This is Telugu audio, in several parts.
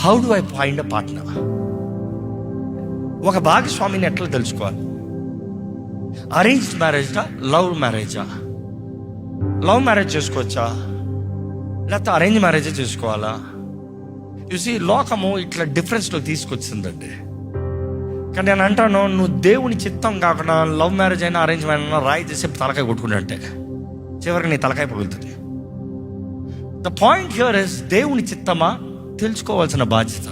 How do I find a partner? ఒక భాగస్వామిని ఎట్లా తెలుసుకోవాలి? అరేంజ్డ్ మ్యారేజా, లవ్ మ్యారేజా? లవ్ మ్యారేజ్ చేసుకోవచ్చా, లేకపోతే అరేంజ్ మ్యారేజే చేసుకోవాలా? చూసి లోకము ఇట్లా డిఫరెన్స్లో తీసుకొచ్చిందండి. కానీ నేను అంటాను, నువ్వు దేవుని చిత్తం కాకుండా లవ్ మ్యారేజ్ అయినా అరేంజ్ మ్యారేజ్ అయినా రాయి చేసి తలకాయ కొట్టుకుంటే చివరికి నీ తలకాయ పగులుతుంది. ద పాయింట్ హియర్ ఇస్, దేవుని చిత్తమా తెలుసుకోవాల్సిన బాధ్యత.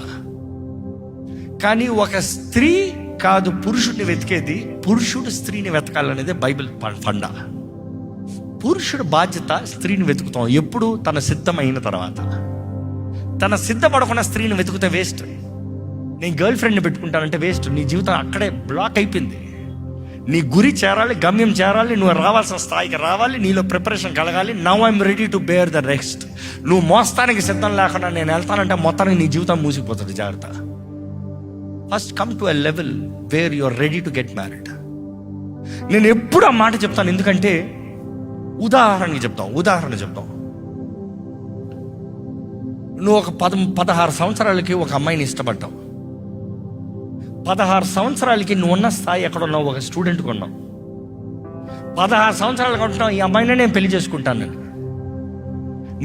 కానీ ఒక స్త్రీ కాదు పురుషుడిని వెతికేది, పురుషుడు స్త్రీని వెతకాలనేది బైబిల్ ఫండా. పురుషుడు బాధ్యత స్త్రీని వెతుకుతాం ఎప్పుడు? తన సిద్ధమైన తర్వాత. తన సిద్ధపడకుండా స్త్రీని వెతుకుతే వేస్ట్. నేను గర్ల్ ఫ్రెండ్ని పెట్టుకుంటానంటే వేస్ట్. నీ జీవితం అక్కడే బ్లాక్ అయిపోయింది. నీ గురి చేరాలి, గమ్యం చేరాలి, నువ్వు రావాల్సిన స్థాయికి రావాలి, నీలో ప్రిపరేషన్ కలగాలి. Now I'm ready to bear the next. నువ్వు మోస్తానికి సిద్ధం లేకుండా నేను వెళ్తానంటే మొత్తానికి నీ జీవితం మూసిపోతుంది. జాగ్రత్త. First come to a level where you are ready to get married. నేను ఎప్పుడు ఆ మాట చెప్తాను, ఎందుకంటే ఉదాహరణ చెప్తాం. నువ్వు ఒక 16 సంవత్సరాలకి ఒక అమ్మాయిని ఇష్టపడ్డావు. 16 సంవత్సరాలకి నువ్వు ఉన్న స్థాయి ఎక్కడున్నావు? ఒక స్టూడెంట్గా ఉన్నావు. 16 సంవత్సరాలకు ఉంటున్నావు, ఈ అమ్మాయినే నేను పెళ్లి చేసుకుంటాను.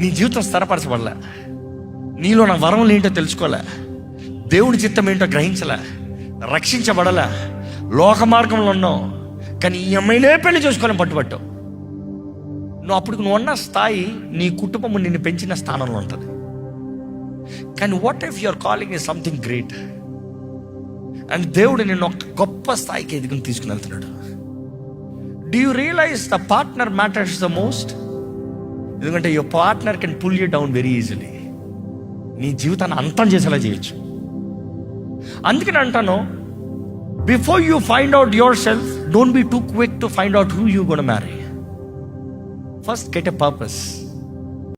నీ జీవితం స్థిరపరచబడలే, నీలో నా వరం ఏంటో తెలుసుకోలే, దేవుడి చిత్తం ఏంటో గ్రహించలే, రక్షించబడలే, లోక మార్గంలో ఉన్నావు. కానీ ఈ అమ్మాయినే పెళ్లి చేసుకోవాలని పట్టుబట్టావు. నువ్వు ఉన్న స్థాయి నీ కుటుంబం నిన్ను పెంచిన స్థానంలో ఉంటుంది. కానీ what if your calling is something great and దేవుడు నిన్ను ఒక గొప్ప స్థాయికి ఎదుగుని తీసుకుని వెళ్తున్నాడు. Do you realise the partner matters the most? ఎందుకంటే your partner can pull you down very easily. నీ జీవితాన్ని అంతం చేసేలా చేయొచ్చు. అందుకని అంటాను, before you find out yourself, don't be too quick to find out who you gonna marry. First, get a purpose.